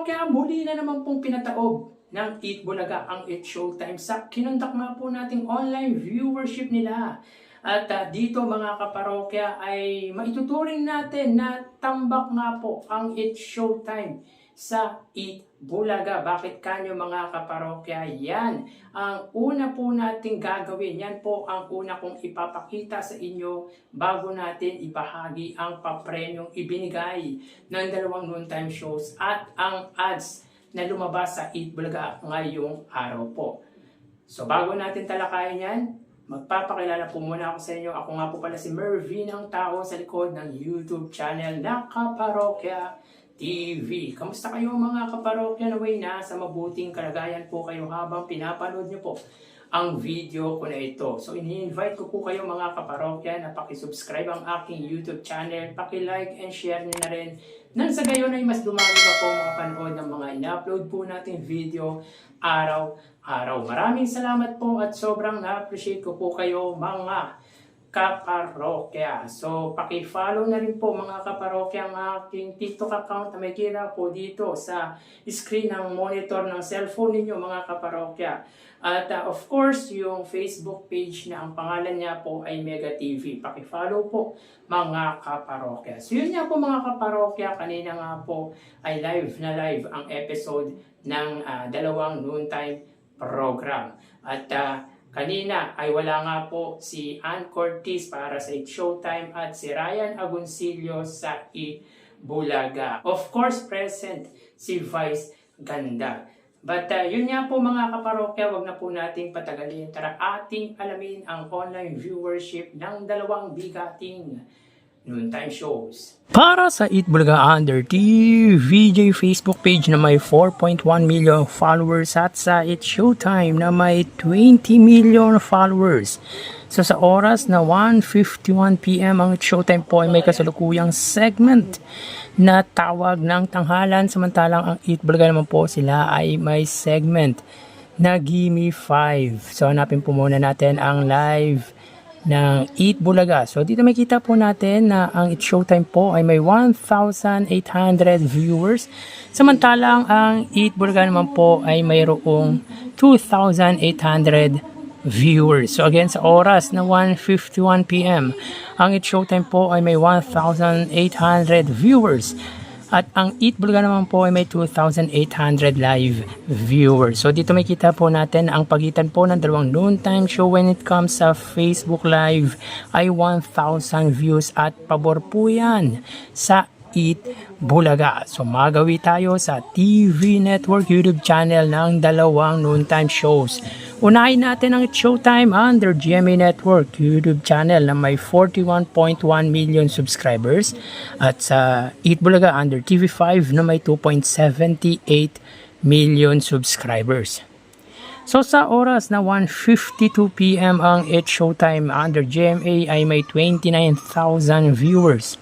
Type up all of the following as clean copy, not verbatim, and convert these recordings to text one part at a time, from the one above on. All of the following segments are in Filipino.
kaparokya, muli na naman pong pinataob ng Eat Bulaga ang Eat Showtime sa kinundak nga po nating online viewership nila. At dito mga kaparokya ay maituturing natin na tambak nga po ang Eat Showtime sa Eat Bulaga. Bakit kanyo mga kaparokya? Yan ang una po nating gagawin. Yan po ang una kong ipapakita sa inyo bago natin ibahagi ang papremyong ibinigay ng dalawang noontime shows at ang ads na lumabas sa Eat Bulaga ngayong araw po. So bago natin talakayin yan, magpapakilala po muna ako sa inyo. Ako nga po pala si Mervin, ang tao sa likod ng YouTube channel na Kaparokya TV. Kamusta kayo mga kaparokya? Naway na sa mabuting kalagayan po kayo habang pinapanood nyo po ang video ko na ito. So ini-invite ko po kayo mga kaparokya na pakisubscribe ang aking YouTube channel, pakilike and share nyo na rin. Nang sa gayon ay mas dumami pa po makapanood ng mga in-upload po nating video araw-araw. Maraming salamat po at sobrang na-appreciate ko po kayo mga kaparokya. So, paki-follow na rin po mga kaparokya ang aking TikTok account na may kita po dito sa screen ng monitor ng cellphone ninyo mga kaparokya. At of course, yung Facebook page na ang pangalan niya po ay Mega TV. Paki-follow po mga kaparokya. So, yun nga po mga kaparokya. Kanina nga po ay live ang episode ng dalawang noontime program. At kanina ay wala nga po si Ann Cortez para sa Eat Showtime at si Ryan Agoncillo sa Eat Bulaga. Of course, present si Vice Ganda. But yun nga po mga kaparokya, wag na po nating patagalin. Tara ating alamin ang online viewership ng dalawang bigating noontime shows. Para sa Eat Bulaga Under TVJ Facebook page na may 4.1 million followers at sa Eat Showtime na may 20 million followers. So sa oras na 1:51 PM ang Eat Showtime po ay may kasalukuyang segment na tawag ng tanghalan, samantalang ang Eat Bulaga naman po sila ay may segment na Gimme 5. So hanapin po muna natin ang live ng Eat Bulaga. So dito makita po natin na ang Eat Showtime po ay may 1,800 viewers. Samantalang ang Eat Bulaga naman po ay mayroong 2,800 viewers. So again sa oras na 1:51 PM, ang Eat Showtime po ay may 1,800 viewers. At ang Eat Bulaga naman po ay may 2,800 live viewers. So dito makita po natin ang pagitan po ng dalawang noontime show when it comes sa Facebook Live ay 1,000 views at pabor po yan sa Eat Bulaga. So magawi tayo sa TV Network YouTube channel ng dalawang noontime shows. Unahin natin ang Showtime under GMA Network YouTube channel na may 41.1 million subscribers at sa Eat Bulaga under TV5 na may 2.78 million subscribers. So sa oras na 1:52 PM ang Eat Showtime under GMA ay may 29,000 viewers.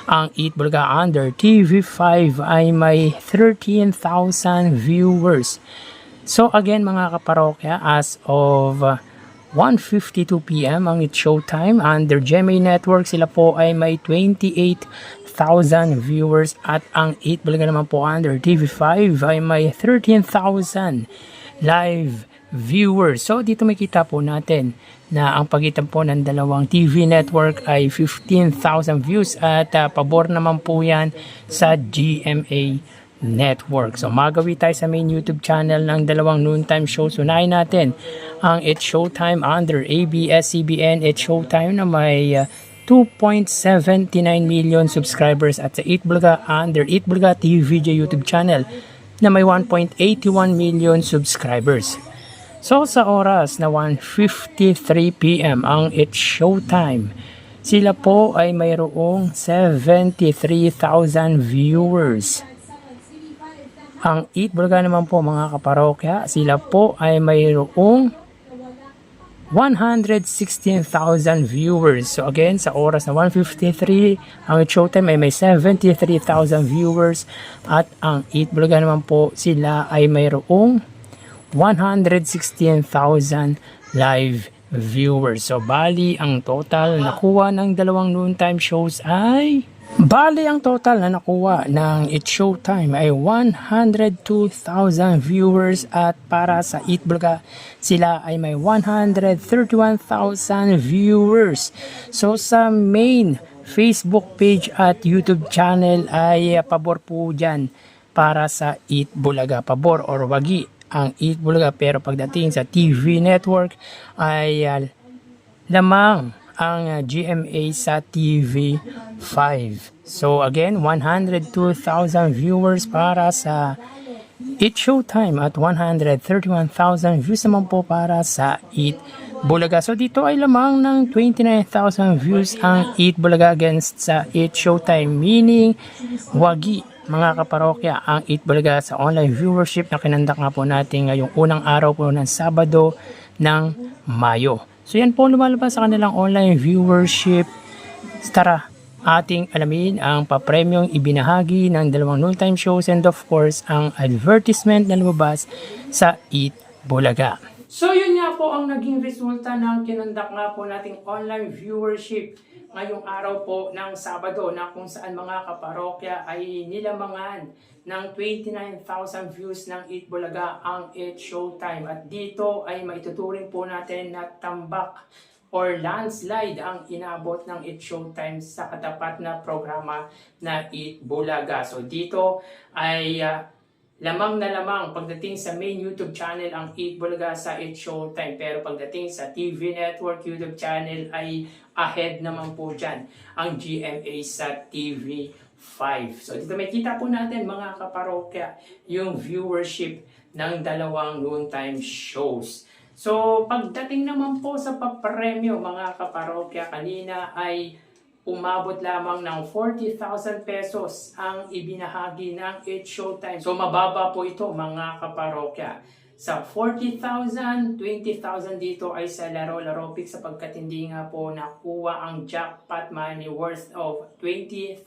Ang Eat Bulaga under TV5 ay may 13,000 viewers. So again mga kaparokya, as of 1:52 PM ang Eat Showtime under GMA Network, sila po ay may 28,000 viewers at ang Eat Bulaga naman po under TV5 ay may 13,000 live viewers. So dito makita po natin na ang pagitan po ng dalawang TV network ay 15,000 views at pabor naman po yan sa GMA Network. So magawi tayo sa main YouTube channel ng dalawang noontime shows. Unahin natin ang Eat Showtime under ABS-CBN Eat Showtime na may 2.79 million subscribers at sa Eat Bulaga under Eat Bulaga TVJ YouTube channel na may 1.81 million subscribers. So sa oras na 1:53 PM ang Eat Showtime, sila po ay mayroong 73,000 viewers. Ang Eat Bulaga naman po mga kaparokya, sila po ay mayroong 116,000 viewers. So again, sa oras na 1:53, ang Eat Showtime ay may 73,000 viewers at ang Eat Bulaga naman po sila ay mayroong 116,000 live viewers. So bali, ang total nakuha ng dalawang noontime shows ay Bali, ang total na nakuha ng It's Showtime ay 102,000 viewers at para sa Eat Bulaga, sila ay may 131,000 viewers. So sa main Facebook page at YouTube channel ay pabor po dyan para sa Eat Bulaga. Pabor or wagi ang Eat Bulaga, pero pagdating sa TV network ay lamang ang GMA sa TV5. So again, 102,000 viewers para sa It's Showtime at 131,000 views naman po para sa Eat Bulaga. So dito ay lamang ng 29,000 views ang Eat Bulaga against sa It's Showtime, meaning wagi mga kaparokya ang Eat Bulaga sa online viewership na kinandak nga po natin ngayong unang araw po ng Sabado ng Mayo. So yan po lumalabas sa kanilang online viewership. Tara, ating alamin ang papremyong ibinahagi ng dalawang noontime shows and of course ang advertisement na lumabas sa Eat Bulaga. So yun nga po ang naging resulta ng kinandak nga po nating online viewership ngayong araw po ng Sabado, na kung saan mga kaparokya ay nilamangan ng 29,000 views ng Eat Bulaga ang It's Showtime. At dito ay maituturing po natin na tambak or landslide ang inabot ng It's Showtime sa katapat na programa na Eat Bulaga. So dito ay lamang na lamang pagdating sa main YouTube channel ang Eat Bulaga sa It's Showtime. Pero pagdating sa TV network YouTube channel ay ahead naman po dyan ang GMA sa TV5. So dito may kita po natin mga kaparokya yung viewership ng dalawang noontime shows. So pagdating naman po sa papremyo mga kaparokya, kanina ay umabot lamang ng 40,000 pesos ang ibinahagi ng It's Showtime. So mababa po ito mga kaparokya. Sa 40,000, 20,000 dito ay sa laro pick, sapagkat hindi nga po nakuha ang jackpot money worth of 20,000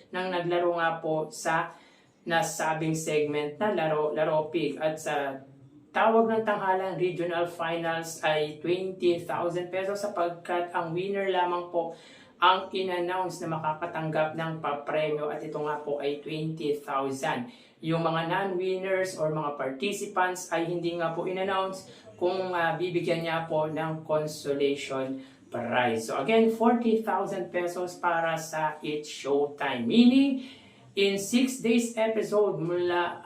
nang naglaro nga po sa nasabing segment na laro pick. At sa tawag ng tanghalang regional finals ay 20,000 pesos, sapagkat ang winner lamang po ang in-announce na makakatanggap ng papremyo, at ito nga po ay 20,000. Yung mga non-winners or mga participants ay hindi nga po in-announce kung bibigyan niya po ng consolation prize. So again, 40,000 pesos para sa It's Showtime. Meaning, in 6 days episode mula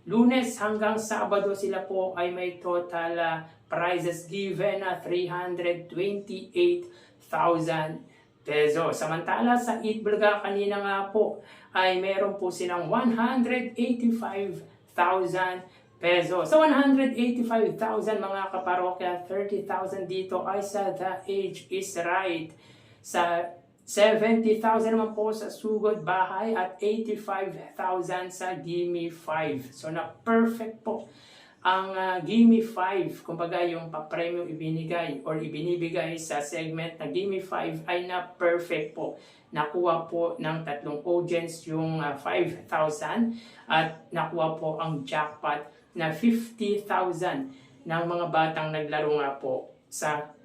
Lunes hanggang Sabado, sila po ay may total prizes given na 328,000 pesos. Samantala sa Eat Bulaga kanina nga po ay meron po silang 185,000 pesos. Sa 185,000 mga kaparokya, 30,000 dito ay sa The Age is Right. Sa 70,000 naman po sa Sugod Bahay at 85,000 sa Gimme 5. So na perfect po ang Gimme 5, kumbaga yung papremyo ibinigay or ibinibigay sa segment na Gimme 5 ay na perfect po. Nakuha po ng tatlong audience yung 5,000 at nakuha po ang jackpot na 50,000 ng mga batang naglaro nga po sa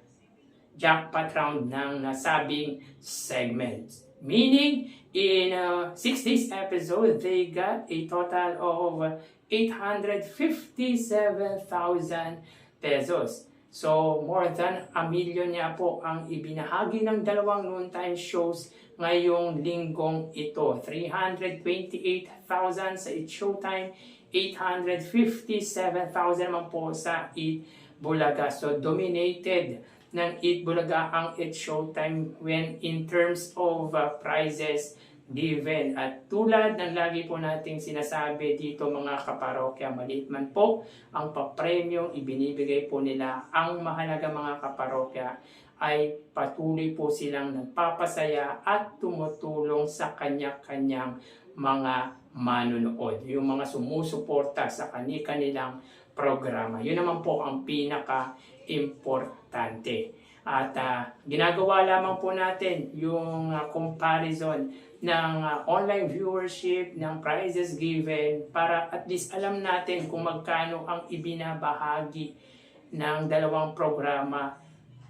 jackpot round ng nasabing segment. Meaning, in 6 days episode, they got a total of 857,000 pesos. So, more than a million niya po ang ibinahagi ng dalawang noontime shows ngayong linggong ito. 328,000 sa It's Showtime, 857,000 naman po sa Eat Bulaga. So, dominated ng Eat Bulaga ang It's Showtime when in terms of prizes given. At tulad ng lagi po nating sinasabi dito mga kaparokya, maliit man po ang papremyong ibinibigay po nila, ang mahalaga mga kaparokya ay patuloy po silang nagpapasaya at tumutulong sa kanya-kanyang mga manunood, yung mga sumusuporta sa kanilang programa. Yun naman po ang pinaka-importante. At ginagawa lamang po natin yung comparison ng online viewership, ng prizes given, para at least alam natin kung magkano ang ibinabahagi ng dalawang programa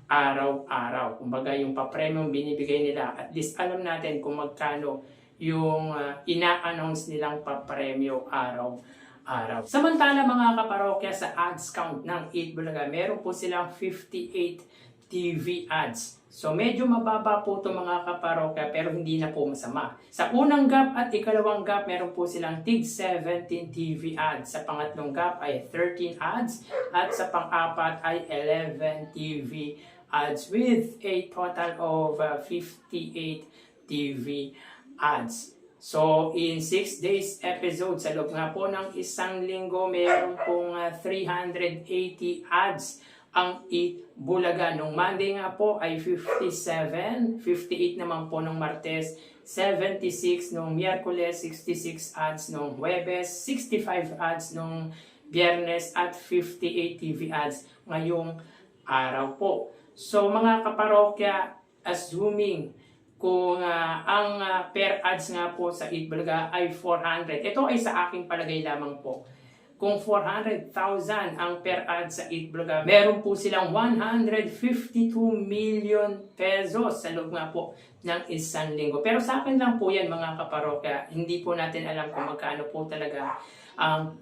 araw-araw. Kumbaga yung pa-premium binibigay nila, at least alam natin kung magkano yung ina-announce nilang pa-premium araw-araw. Samantala mga kaparokya, sa ads count ng Eat Bulaga, meron po silang 58 TV ads. So medyo mababa po ito mga kaparokya, pero hindi na po masama. Sa unang gap at ikalawang gap, meron po silang tig 17 TV ads. Sa pangatlong gap ay 13 ads. At sa pang-apat ay 11 TV ads with a total of 58 TV ads. So in 6 days episode, sa loob nga po ng isang linggo, meron pong 380 ads ang Eat Bulaga. Nung Monday nga po ay 57, 58 naman po nung Martes, 76 nung Miyerkules, 66 ads nung Huwebes, 65 ads nung Biyernes, at 58 TV ads ngayong araw po. So mga kaparokya, assuming kung ang per ads nga po sa Eat Bulaga ay 400, ito ay sa aking palagay lamang po. Kung 400,000 ang per ad sa Eat Bulaga, meron po silang 152 million pesos sa loob nga po ng isang linggo. Pero sa akin lang po yan mga kaparokya, hindi po natin alam kung magkano po talaga ang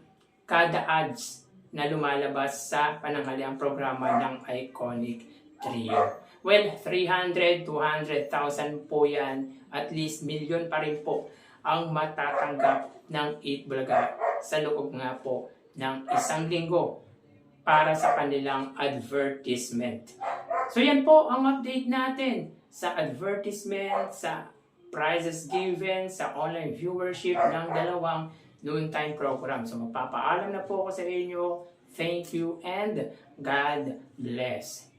kada ads na lumalabas sa pananghaliang programa ng Iconic Trio. Well, 300, 200,000 po yan, at least million pa rin po ang matatanggap ng Eat Bulaga sa loob nga po ng isang linggo para sa kanilang advertisement. So yan po ang update natin sa advertisement, sa prizes given, sa online viewership ng dalawang noontime program. So magpapaalam na po ako sa inyo. Thank you and God bless.